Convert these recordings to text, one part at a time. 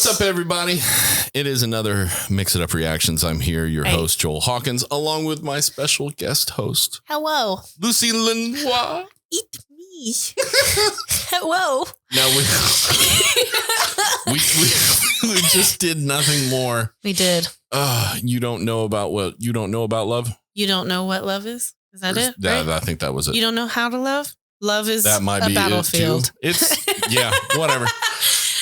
What's up, everybody? It is another Mix It Up Reactions. I'm here, your host, Joel Hawkins, along with my special guest host. Hello. Lucy Lenoir. Eat me. Hello. Now, we just did nothing more. We did. You don't know about what? You don't know about love? You don't know what love is? Is that it? Yeah, right? I think that was it. You don't know how to love? Love is that might a be battlefield. It too. It's, yeah, whatever.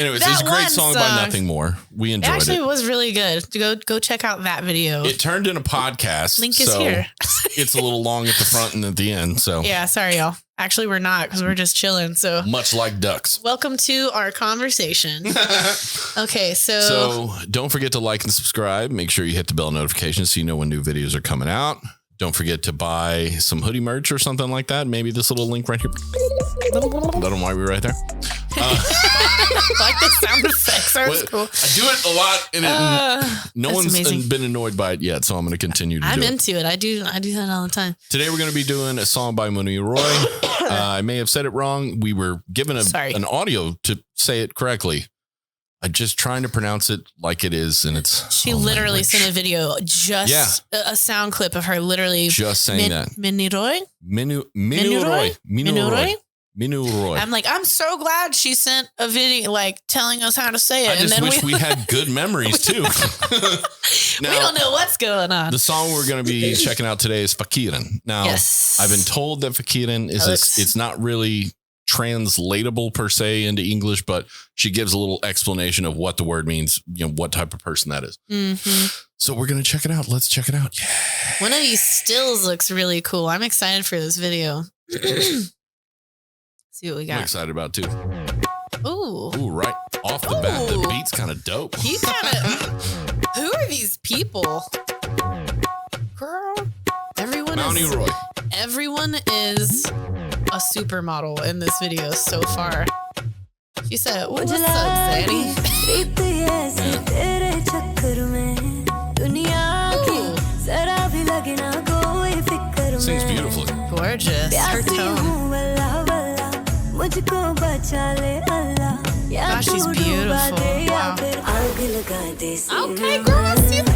Anyways, it's a great song by Nothing More. We enjoyed it. Actually, it was really good. Go check out that video. It turned into a podcast. Link is here. It's a little long at the front and at the end. So yeah, sorry, y'all. Actually, we're not because we're just chilling. So much like ducks. Welcome to our conversation. Okay, so don't forget to like and subscribe. Make sure you hit the bell notification so you know when new videos are coming out. Don't forget to buy some hoodie merch or something like that. Maybe this little link right here. That might be right there. Like the sound effects are cool. I do it a lot, and no one's been annoyed by it yet, so I'm going to continue to do it. I'm into it. I do that all the time. Today we're going to be doing a song by Mouni. I may have said it wrong. We were given an audio to say it correctly. I'm just trying to pronounce it like it is, and it's. She literally sent a video, a sound clip of her literally just saying that. Minuroy. I'm like, I'm so glad she sent a video like telling us how to say it. I just wish we had good memories too. Now, we don't know what's going on. The song we're going to be checking out today is Fakeeran. Now, I've been told that Fakeeran is it's not really translatable per se into English, but she gives a little explanation of what the word means, what type of person that is. Mm-hmm. So we're going to check it out. Let's check it out. Yeah. One of these stills looks really cool. I'm excited for this video. See what we got. I'm excited about too. Ooh, right off the bat, the beat's kind of dope. He's kind of. Who are these people? Girl, everyone is a supermodel in this video so far. She said, "What's up, Zaddy?" Sings beautifully. Gorgeous. Her tone. Gosh, she's beautiful. Wow. Okay, girl, I see it.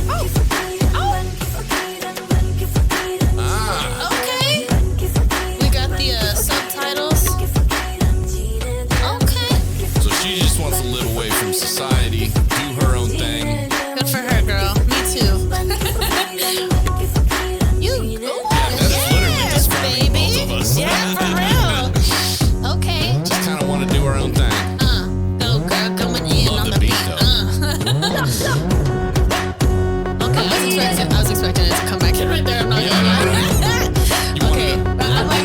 Okay. We got the subtitles. Okay. So she just wants to live away from society, do her own thing. Good for her, girl. Me too. That's literally describing both of us. Yeah, for real. Okay. Just kind of want to do her own thing. Go girl, coming in on the beat. Okay, I was expecting it to come back in right there. I'm not gonna lie. Okay. I'm like,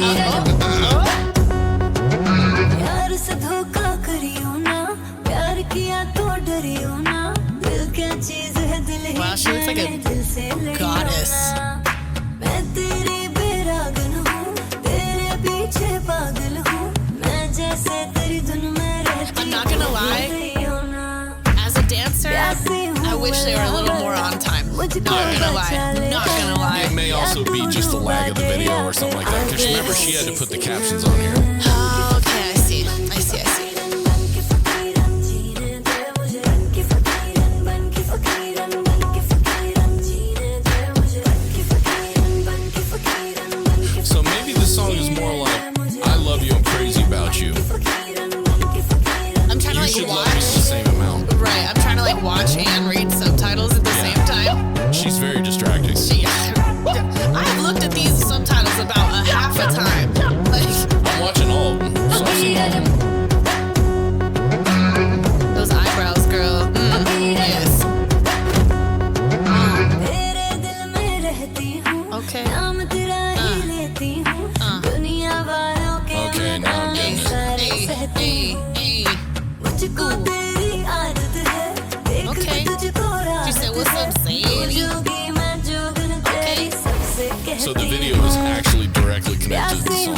wow, she looks like a goddess. I'm not gonna lie. As a dancer, I wish they were a little more on time. Not gonna lie. It may also be just the lag of the video or something like that. Because remember, she had to put the captions on here. Oh, okay, I see. So maybe the song is more like, I love you, I'm crazy about you. I'm trying to you should love me the same amount. Right, I'm trying to like watch and read subtitles at the same time. She's very distracting. I've looked at these subtitles about a half a time. I'm watching all of them. So I've seen all of them. Those eyebrows, girl. Yes. Okay. Okay, now I'm getting it. Hey. Okay. She said, "What's up, Sadie?" Okay. So the video is actually directly connected to the song.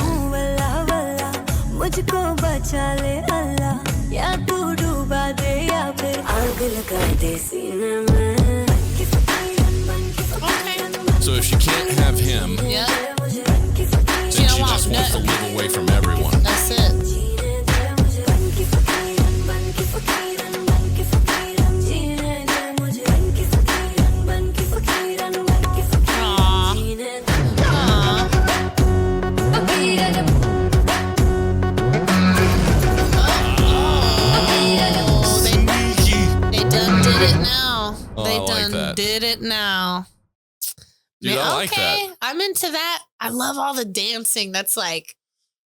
So if she can't have him, Yeah. then she just wants to live away from everyone. That's it. Dude, I like that. I'm into that. I love all the dancing. That's like,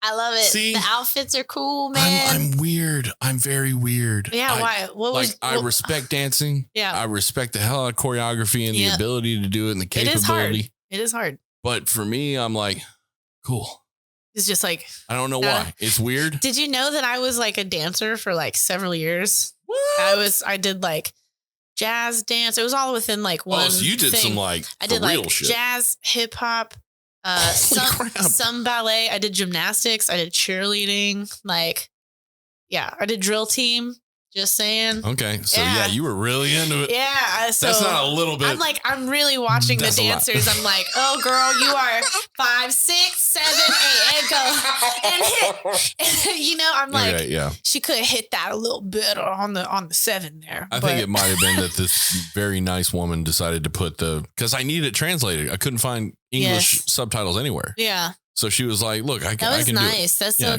I love it. See, the outfits are cool, man. I'm weird. I'm very weird. Yeah, why? I respect dancing. Yeah. I respect the hell out of choreography and the ability to do it and the capability. It is hard. But for me, I'm like, cool. It's just like, I don't know why. It's weird. Did you know that I was like a dancer for like several years? What? I did like jazz dance. It was all within like one. Oh, so you did some like I did like shit. Jazz, hip hop, some ballet. I did gymnastics. I did cheerleading. Like, yeah, I did drill team. Just saying. Okay. So yeah, you were really into it. Yeah. So that's not a little bit. I'm really watching the dancers. I'm like, oh girl, you are 5, 6, 7, 8, and go and hit. And, you know, I'm like, she could have hit that a little better on the 7 there. I think it might have been that this very nice woman decided to put because I needed it translated. I couldn't find English subtitles anywhere. Yeah. So she was like, "Look, I can nice. do it."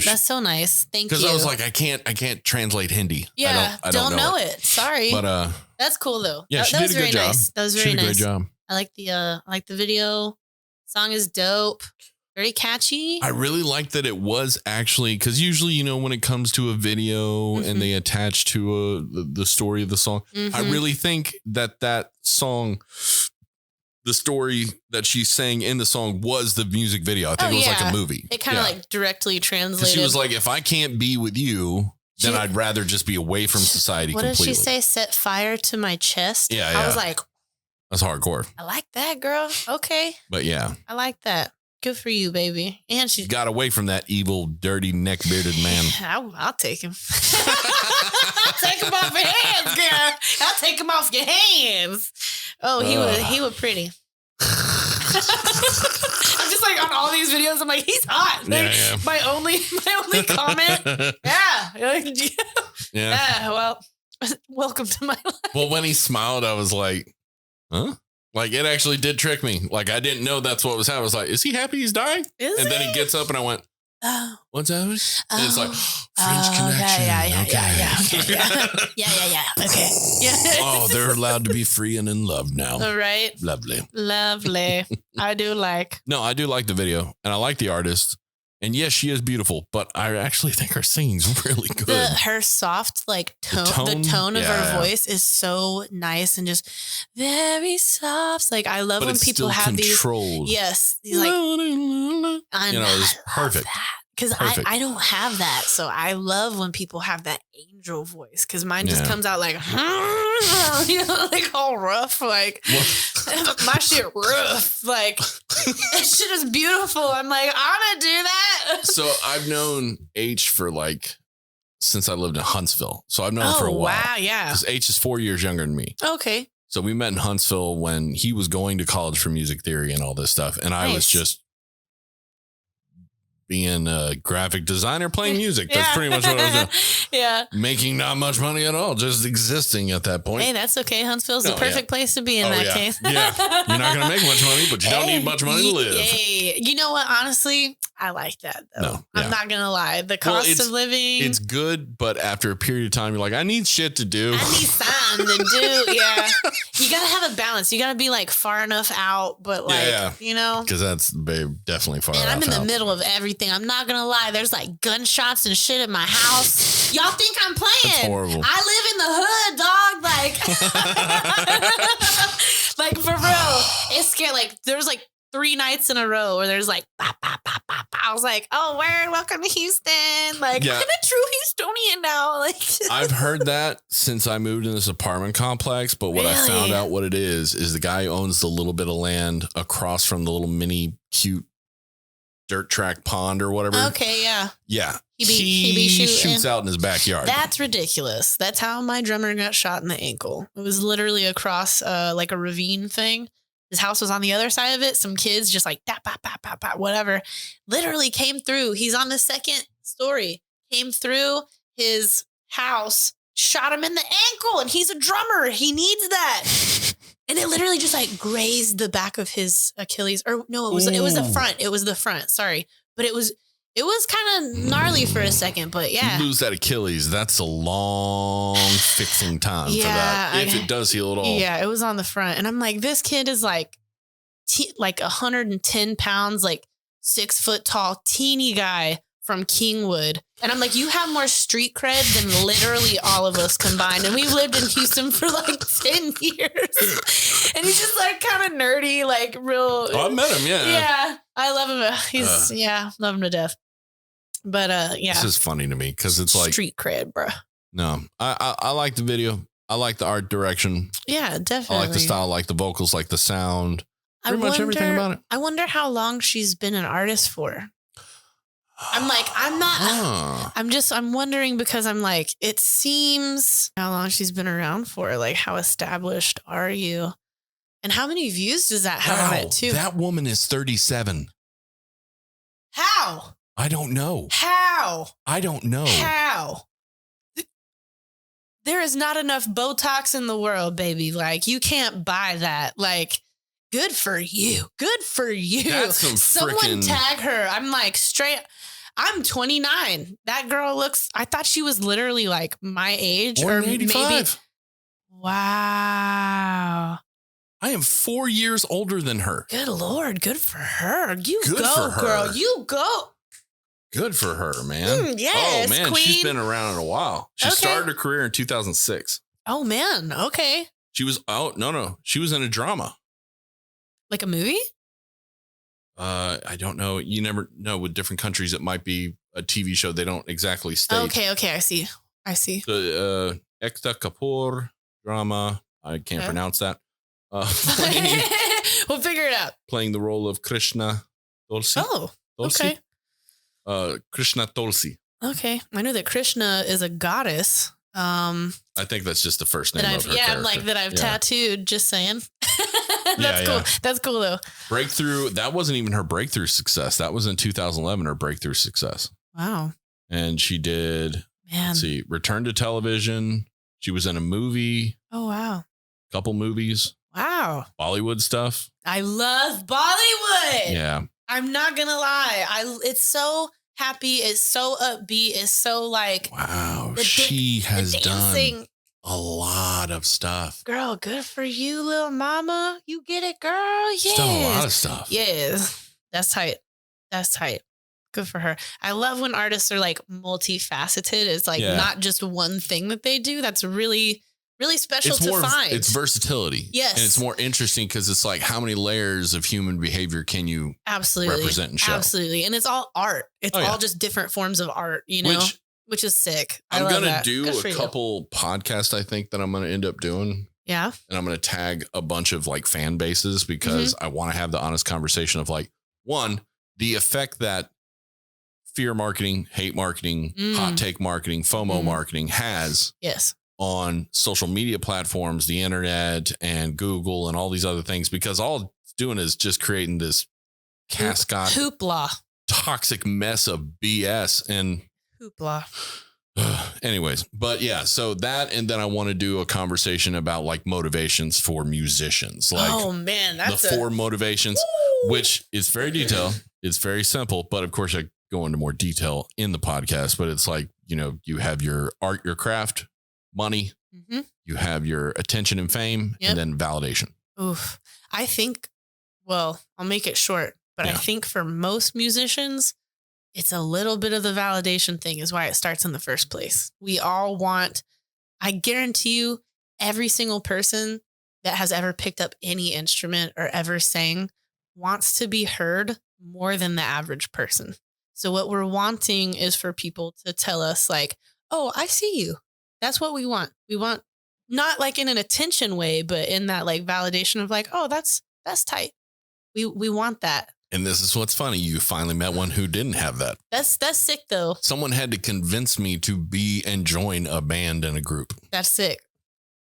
That's so nice. Thank you. Because I was like, I can't translate Hindi. Yeah, I don't know it. Sorry, but that's cool though. Yeah, she did a good job. Nice. That was very nice. Great job. I like the video. Song is dope. Very catchy. I really like that it was actually, because usually, you know, when it comes to a video and they attach to the story of the song, I really think that song, the story that she's saying in the song was the music video. I think it was like a movie. It kind of like directly translated. She was like, if I can't be with you, then I'd rather just be away from society completely. What did she say? Set fire to my chest? Yeah. I was like, that's hardcore. I like that, girl. Okay. But yeah. I like that. Good for you, baby. And she got away from that evil, dirty, neck-bearded man. I'll take him. I'll take him off your hands, girl. I'll take him off your hands. Oh, he was pretty. I'm just like on all these videos. I'm like, he's hot. Like, my only comment. Yeah. Well, welcome to my life. Well, when he smiled, I was like, huh? Like, it actually did trick me. Like, I didn't know that's what was happening. I was like, is he happy he's dying? Then he gets up and I went, what's that? And it's like, French connection. Yeah. Okay. Yeah. Oh, they're allowed to be free and in love now. All right. Lovely. I do like. No, I do like the video and I like the artist. And yes, she is beautiful, but I actually think her singing's really good. Her soft, like the tone of her voice is so nice and just very soft. Like I love when people have controlled. These. Yes, like it's perfect. Because I don't have that, so I love when people have that angel voice. Because mine just comes out like, like all rough, like my shit rough, like that shit is beautiful. I'm like, I want to do that. So I've known H for like since I lived in Huntsville, so I've known him for a while. Wow, yeah. Because H is 4 years younger than me. Okay. So we met in Huntsville when he was going to college for music theory and all this stuff, and I was just being a graphic designer playing music. That's pretty much what I was doing. Yeah. Making not much money at all, just existing at that point. Hey, that's okay. Huntsville's the perfect place to be in that case. Yeah. You're not going to make much money, but you don't need much money to live. Hey, you know what? Honestly, I like that though. No, I'm not going to lie. The cost of living. It's good, but after a period of time, you're like, I need shit to do. I need something to do. Yeah. You got to have a balance. You got to be like far enough out, but like, you know. Because that's definitely far enough out. And I'm in the middle of everything. I'm not going to lie. There's like gunshots and shit in my house. Y'all think I'm playing. That's horrible. I live in the hood, dog. Like, like for real. It's scary. Like there's like 3 nights in a row where there's like, bah, bah, bah, bah, bah. I was like, oh, word, welcome to Houston. Like, I'm a true Houstonian now. Like, I've heard that since I moved in this apartment complex. But what I found out what it is the guy owns the little bit of land across from the little mini cute dirt track pond or whatever. Okay, yeah. Yeah. He be shoots out in his backyard. That's ridiculous. That's how my drummer got shot in the ankle. It was literally across like a ravine thing. His house was on the other side of it. Some kids just like, whatever, literally came through. He's on the 2nd story, came through his house, shot him in the ankle, and he's a drummer. He needs that. And it literally just like grazed the back of his Achilles. Or no, it was the front. It was the front. Sorry. But it was kind of gnarly for a second, but yeah. You lose that Achilles, that's a long fixing time for that. If it does heal at all. Yeah, it was on the front. And I'm like, this kid is like like 110 pounds, like 6 foot tall, teeny guy from Kingwood. And I'm like, you have more street cred than literally all of us combined. And we've lived in Houston for like 10 years. And he's just like kind of nerdy, like real. Oh, I met him. Yeah. Yeah. I love him. He's love him to death. But yeah. This is funny to me because it's like street cred, bro. No, I like the video. I like the art direction. Yeah, definitely. I like the style, I like the vocals, like the sound. Pretty much everything about it. I wonder how long she's been an artist for. I'm wondering because I'm like, it seems how long she's been around for. Like, how established are you? And how many views does that have on it too? That woman is 37. How? I don't know. How? I don't know. How? There is not enough Botox in the world, baby. Like, you can't buy that. Like, good for you. Good for you. That's Someone tag her. I'm like, I'm 29. That girl I thought she was literally like my age. Or maybe. Wow. I am 4 years older than her. Good Lord. Good for her. You go, girl. You go. Good for her, man. Yes, oh, man. queen. She's been around a while. She started her career in 2006. Oh, man. Okay. She was no. She was in a drama. Like a movie? I don't know. You never know. With different countries, it might be a TV show. They don't exactly state. Okay. I see. The Ekta Kapoor drama. I can't pronounce that. We'll figure it out. Playing the role of Krishna Tulsi. Oh, Tulsi? Okay. Krishna Tulsi. Okay. I know that Krishna is a goddess. I think that's just the first name of her character. I'm like that I've tattooed, just saying. That's cool. That's cool though. Breakthrough. That wasn't even her breakthrough success. That was in 2011, her breakthrough success. Wow. And she did, Return to Television. She was in a movie. Oh, wow. Couple movies. Wow. Bollywood stuff. I love Bollywood. Yeah. I'm not going to lie. It's so happy. It's so upbeat. It's so like. Wow. She has done a lot of stuff. Girl, good for you, little mama. You get it, girl. Yes. She's done a lot of stuff. Yes. That's tight. Good for her. I love when artists are like multifaceted. It's like not just one thing that they do. That's really, really special to find. It's versatility. Yes. And it's more interesting because it's like, how many layers of human behavior can you represent and show? Absolutely. And it's all art. It's all just different forms of art, you know? Which is sick. I'm going to do a couple podcasts, I think, that I'm going to end up doing. Yeah. And I'm going to tag a bunch of like fan bases because I want to have the honest conversation of like, one, the effect that fear marketing, hate marketing, hot take marketing, FOMO marketing has on social media platforms, the internet and Google and all these other things, because all it's doing is just creating this cascade hoopla, toxic mess of BS and hoopla. Anyways, but yeah, so that, and then I want to do a conversation about like motivations for musicians. Like, oh man, that's the 4 motivations, which is very detailed. It's very simple, but of course I go into more detail in the podcast, but it's like, you know, you have your art, your craft, money, you have your attention and fame, and then validation. Oof. I think, well, I'll make it short, but I think for most musicians, it's a little bit of the validation thing is why it starts in the first place. We all want, I guarantee you, every single person that has ever picked up any instrument or ever sang wants to be heard more than the average person. So what we're wanting is for people to tell us like, oh, I see you. That's what we want. We want not like in an attention way, but in that like validation of like, oh, that's tight. We want that. And this is what's funny. You finally met one who didn't have that. That's sick though. Someone had to convince me to be and join a band and a group. That's sick.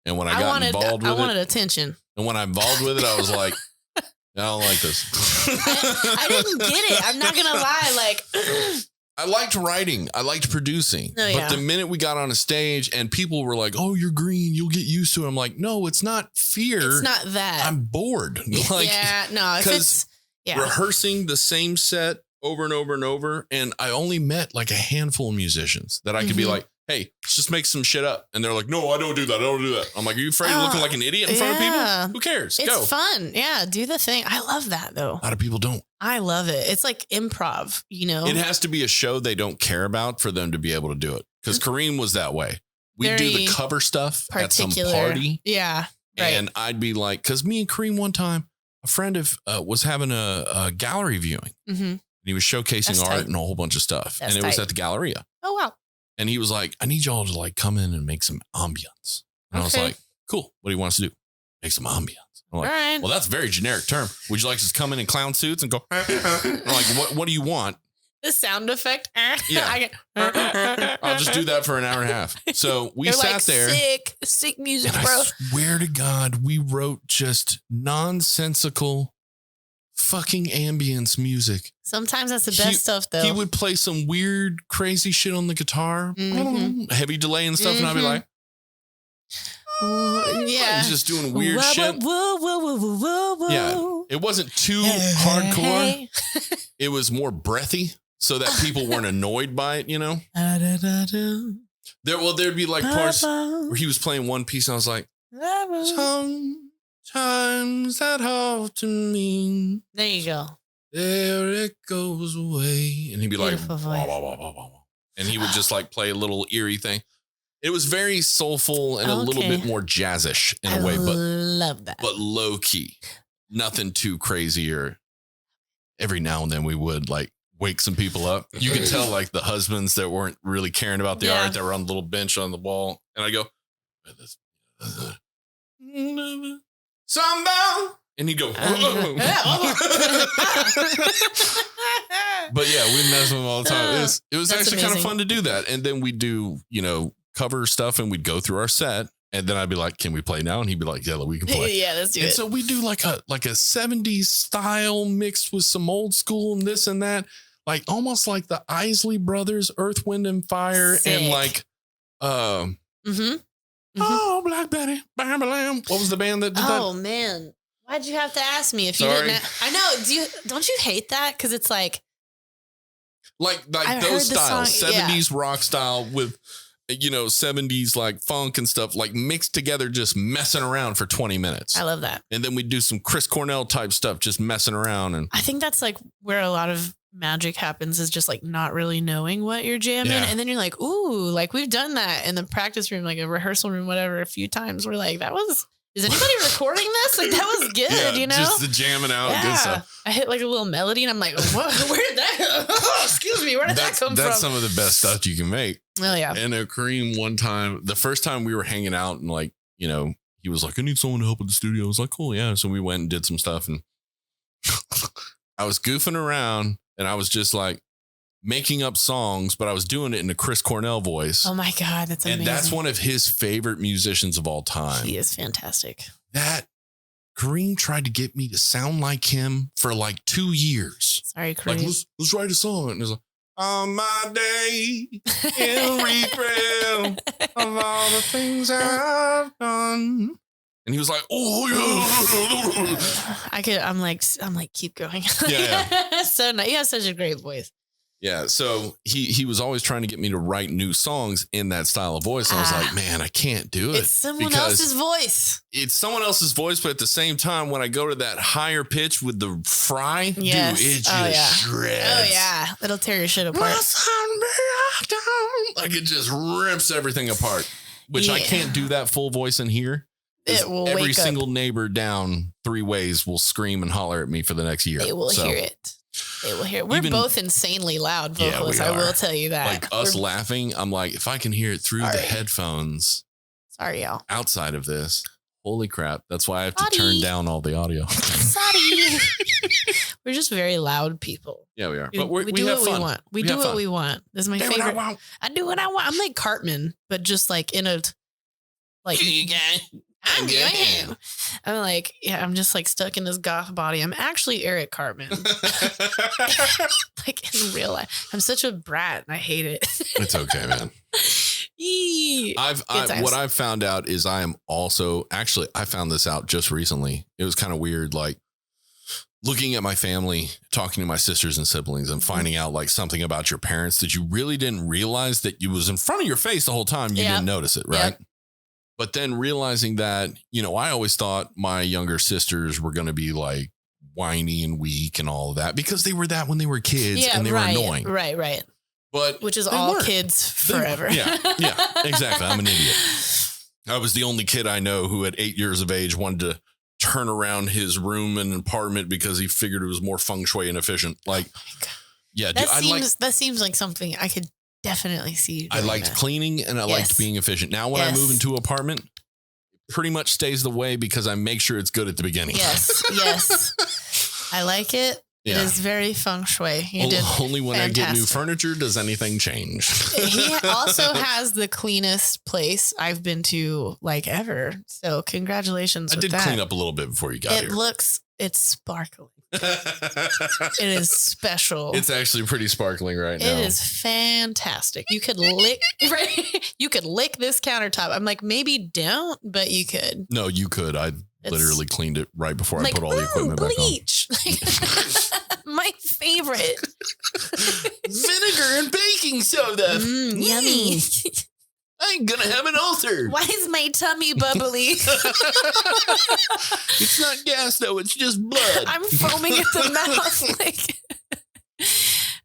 And when I wanted attention. And when I'm involved with it, I was like, I don't like this. I didn't get it. I'm not going to lie. Like, I liked writing. I liked producing. But the minute we got on a stage and people were like, oh, you're green, you'll get used to it. I'm like, no, it's not fear. It's not that. I'm bored. Like, because rehearsing the same set over and over and over. And I only met like a handful of musicians that I could be like, hey, let's just make some shit up. And they're like, no, I don't do that. I don't do that. I'm like, are you afraid of looking like an idiot in front of people? Who cares? It's fun. Yeah. Do the thing. I love that though. A lot of people don't. I love it. It's like improv, you know? It has to be a show they don't care about for them to be able to do it. Because Kareem was that way. We do the cover stuff at some party. Yeah. Right. And I'd be like, because me and Kareem one time, a friend was having a gallery viewing. Mm-hmm. And he was showcasing art and a whole bunch of stuff. And it was at the Galleria. Oh, wow. And he was like, I need y'all to like come in and make some ambience. And I was like, cool. What do you want us to do? Make some ambience. I'm like, well, that's a very generic term. Would you like us to come in clown suits and go, I'm like, what do you want? The sound effect. Yeah. I'll just do that for an hour and a half. So we sat there. Sick music, and bro. I swear to God, we wrote just nonsensical fucking ambience music. Sometimes that's the best stuff, though. He would play some weird, crazy shit on the guitar, heavy delay and stuff, and I'd be like, yeah, he's just doing weird shit. Yeah, it wasn't too hardcore. It was more breathy, so that people weren't annoyed by it. You know, there'd be like parts where he was playing one piece, and I was like, sometimes that often mean. There you go. There it goes away. And he'd be like, wah, wah, wah, wah, wah. And he would just like play a little eerie thing. It was very soulful and a little bit more jazzish in a way, but love that. But low key, nothing too crazy. Or every now and then we would like wake some people up. You could tell like the husbands that weren't really caring about the art that were on the little bench on the wall. And I go, somebody. And he'd go, but yeah, we mess with him all the time. It was actually kind of fun to do that. And then we'd do, cover stuff and we'd go through our set. And then I'd be like, can we play now? And he'd be like, yeah, we can play. Yeah, let's do it. And so we do like a 70s style mixed with some old school and this and that. Like almost like the Isley Brothers, Earth, Wind and Fire. Sick. And like, oh, Black Betty, Bam Bam. What was the band that did that? Oh, man. Why'd you have to ask me if you didn't? I know. Don't you hate that? Because it's like those styles, 70s rock style with, 70s like funk and stuff like mixed together, just messing around for 20 minutes. I love that. And then we do some Chris Cornell type stuff, just messing around. And I think that's like where a lot of magic happens, is just like not really knowing what you're jamming. Yeah. And then you're like, ooh, like we've done that in the practice room, like a rehearsal room, whatever, a few times. We're like, is anybody recording this? Like that was good, Just the jamming out. Yeah. Good stuff. I hit like a little melody and I'm like, where did that excuse me, where did that come from? That's some of the best stuff you can make. Oh yeah. And Kareem one time, the first time we were hanging out and like, he was like, I need someone to help with the studio. I was like, cool, yeah. So we went and did some stuff and I was goofing around and I was just like making up songs, but I was doing it in a Chris Cornell voice. Oh my God, that's amazing. And that's one of his favorite musicians of all time. He is fantastic. That Kareem tried to get me to sound like him for like 2 years. Sorry, Kareem. Like, let's write a song. And it's like, on my day in regret of all the things I've done. And he was like, oh, yeah. I'm like, keep going. Yeah. So nice. You have such a great voice. Yeah. So he was always trying to get me to write new songs in that style of voice. And I was like, man, I can't do it. It's someone else's voice. It's someone else's voice. But at the same time, when I go to that higher pitch with the fry, dude, it just shreds. Oh, yeah. It'll tear your shit apart. Like it just rips everything apart, which I can't do that full voice in here. It will every single neighbor down 3 ways will scream and holler at me for the next year. They will hear it. They will hear it. We're both insanely loud vocalists. I will tell you that. Like us laughing, I'm like, if I can hear it through the headphones. Sorry, y'all. Outside of this, holy crap. That's why I have to turn down all the audio. Sorry. We're just very loud people. Yeah, we are. But we do what we want. We do what we want. This is my favorite. I do what I want. I'm like Cartman, but just like in a like I'm like, I'm just like stuck in this goth body. I'm actually Eric Cartman. Like in real life. I'm such a brat and I hate it. It's okay, man. What I've found out is I am also, actually, I found this out just recently. It was kind of weird. Like looking at my family, talking to my sisters and siblings and finding out like something about your parents that you really didn't realize that you was in front of your face the whole time. You didn't notice it. Right. Yep. But then realizing that, I always thought my younger sisters were going to be like whiny and weak and all of that because they were that when they were kids and they were annoying. Right. But which is all kids forever. Yeah, exactly. I'm an idiot. I was the only kid I know who at 8 years of age wanted to turn around his room and apartment because he figured it was more feng shui and efficient. Like, that seems like something I could definitely see. I liked cleaning and I liked being efficient. Now, when I move into an apartment, it pretty much stays the way because I make sure it's good at the beginning. Yes. I like it. Yeah. It is very feng shui. Only when I get new furniture does anything change. He also has the cleanest place I've been to like ever. So congratulations. I did clean up a little bit before you got here. It's sparkling. It is special. It's actually pretty sparkling right now. It is fantastic. You could lick You could lick this countertop. I'm like, maybe don't, but you could. No, you could. I literally cleaned it right before I put all the equipment bleach. Back on. My favorite. Vinegar and baking soda. Yummy. I'm gonna have an ulcer. Why is my tummy bubbly? It's not gas though, it's just blood. I'm foaming at the mouth.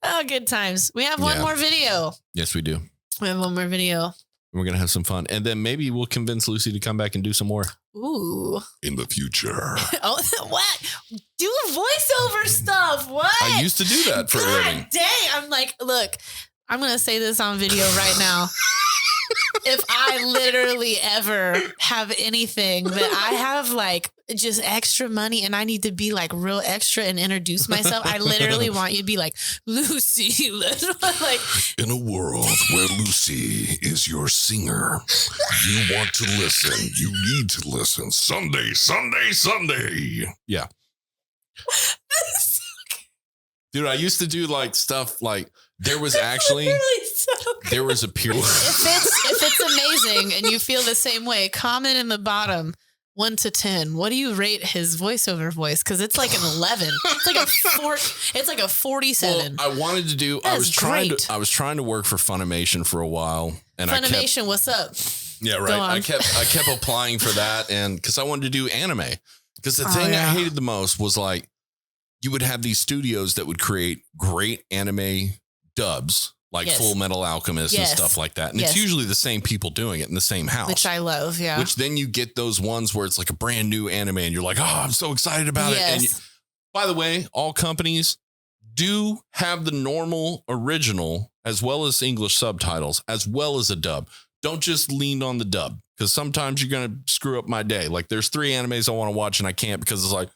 Oh, good times. We have one more video. Yes, we do. We have one more video. We're gonna have some fun. And then maybe we'll convince Lucy to come back and do some more. Ooh. In the future. Oh, what? Do voiceover stuff. What? I used to do that for a living. Dang. I'm like, look, I'm gonna say this on video right now. If I literally ever have anything that I have like just extra money and I need to be like real extra and introduce myself, I literally want you to be like, Lucy. Like, in a world where Lucy is your singer, you want to listen. You need to listen. Sunday. Yeah. Dude, I used to do like stuff like there was actually there was a period. If it's amazing and you feel the same way, comment in the bottom 1 to 10. What do you rate his voiceover voice? Because it's like an 11. It's like a 47. Well, I wanted to do. I was trying to work for Funimation for a while, and Funimation, what's up? Yeah, right. I kept applying for that, and because I wanted to do anime. Because the thing I hated the most was like you would have these studios that would create great anime dubs, like Full Metal Alchemist and stuff like that. And it's usually the same people doing it in the same house. Which I love, yeah. Which then you get those ones where it's like a brand new anime and you're like, oh, I'm so excited about it. And by the way, all companies do have the normal original as well as English subtitles, as well as a dub. Don't just lean on the dub because sometimes you're going to screw up my day. Like there's 3 animes I want to watch and I can't because it's like,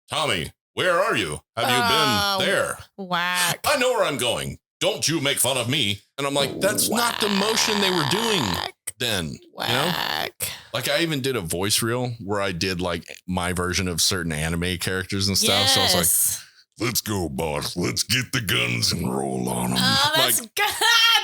Tommy, where are you? Have you been there? Whack. I know where I'm going. Don't you make fun of me. And I'm like, that's not the motion they were doing then. Whack. You know? Like I even did a voice reel where I did like my version of certain anime characters and stuff. So I was like, let's go, boss. Let's get the guns and roll on them. Oh, that's good.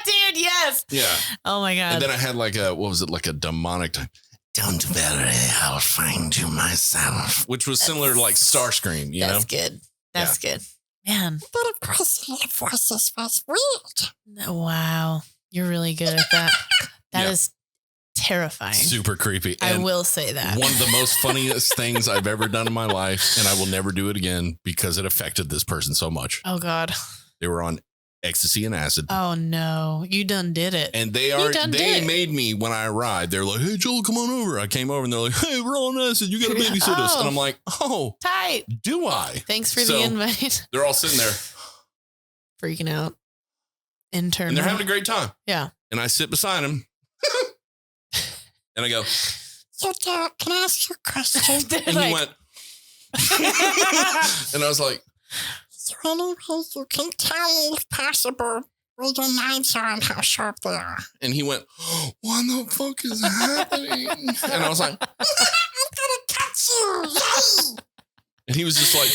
Dude, yes. Yeah. Oh my God. And then I had like a demonic time. Don't worry, I'll find you myself. Which was similar to like Starscream, you know? That's good. That's good. Man. But of course, your voices was weird. Wow. You're really good at that. That is terrifying. Super creepy. I will say that. One of the most funniest things I've ever done in my life, and I will never do it again because it affected this person so much. Oh, God. They were on ecstasy and acid. Oh, no. You done did it. And they made me, when I arrived, they're like, hey, Joel, come on over. I came over and they're like, hey, we're on acid. You got to babysit us. And I'm like, oh, tight. Do I? Thanks for the invite. They're all sitting there freaking out. Intern. And they're having a great time. Yeah. And I sit beside them and I go, so Derek, can I ask you a question? And he went, and I was like, is there any way you can tell me, if possible, where your knives are and how sharp they are? And he went, what the fuck is happening? And I was like, I'm gonna cut you. And he was just like,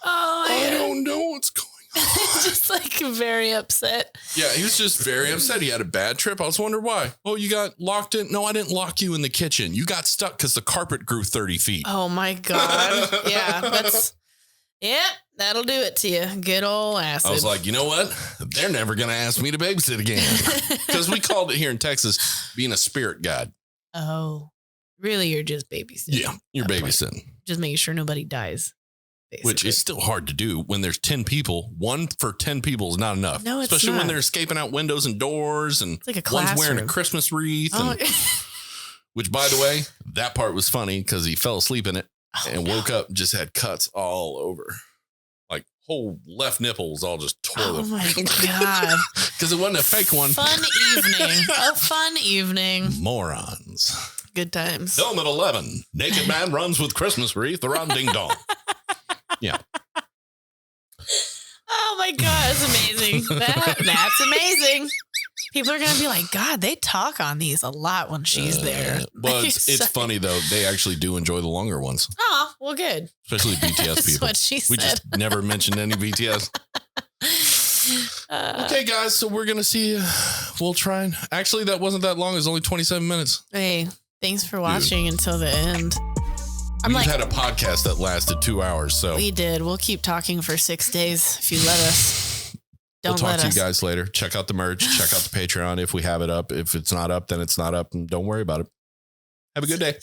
I don't know what's going on. Just like very upset. Yeah, he was just very upset. He had a bad trip. I was wondering why. Oh, you got locked in? No, I didn't lock you in the kitchen. You got stuck because the carpet grew 30 feet. Oh my God. Yeah, Yep, that'll do it to you. Good old acid. I was like, you know what? They're never going to ask me to babysit again. Because we called it here in Texas being a spirit guide. Oh, really? You're just babysitting? Yeah, you're babysitting. Just making sure nobody dies. Basically. Which is still hard to do when there's 10 people. 1 for 10 people is not enough. No, it's especially not. when they're escaping out windows and doors and it's like a one's classroom. wearing a Christmas wreath. Oh. Which, by the way, that part was funny because he fell asleep in it and woke up, just had cuts all over. Like whole left nipples all just tore. Oh my God. Because it wasn't a fake one. Fun evening. A fun evening. Morons. Good times. Film at 11. Naked man runs with Christmas wreath around ding dong. Yeah. Oh my God. It's amazing. That's amazing. People are going to be like, God, they talk on these a lot when she's there. But it's funny, though. They actually do enjoy the longer ones. Oh, well, good. Especially BTS That's people. what she said. We just never mentioned any BTS. Okay, guys. So we're going to see. We'll try. Actually, that wasn't that long. It was only 27 minutes. Hey, thanks for watching until the end. We've had a podcast that lasted 2 hours. So we did. We'll keep talking for 6 days if you let us. We'll talk to you guys later. Check out the merch. Check out the Patreon if we have it up. If it's not up, then it's not up. And don't worry about it. Have a good day.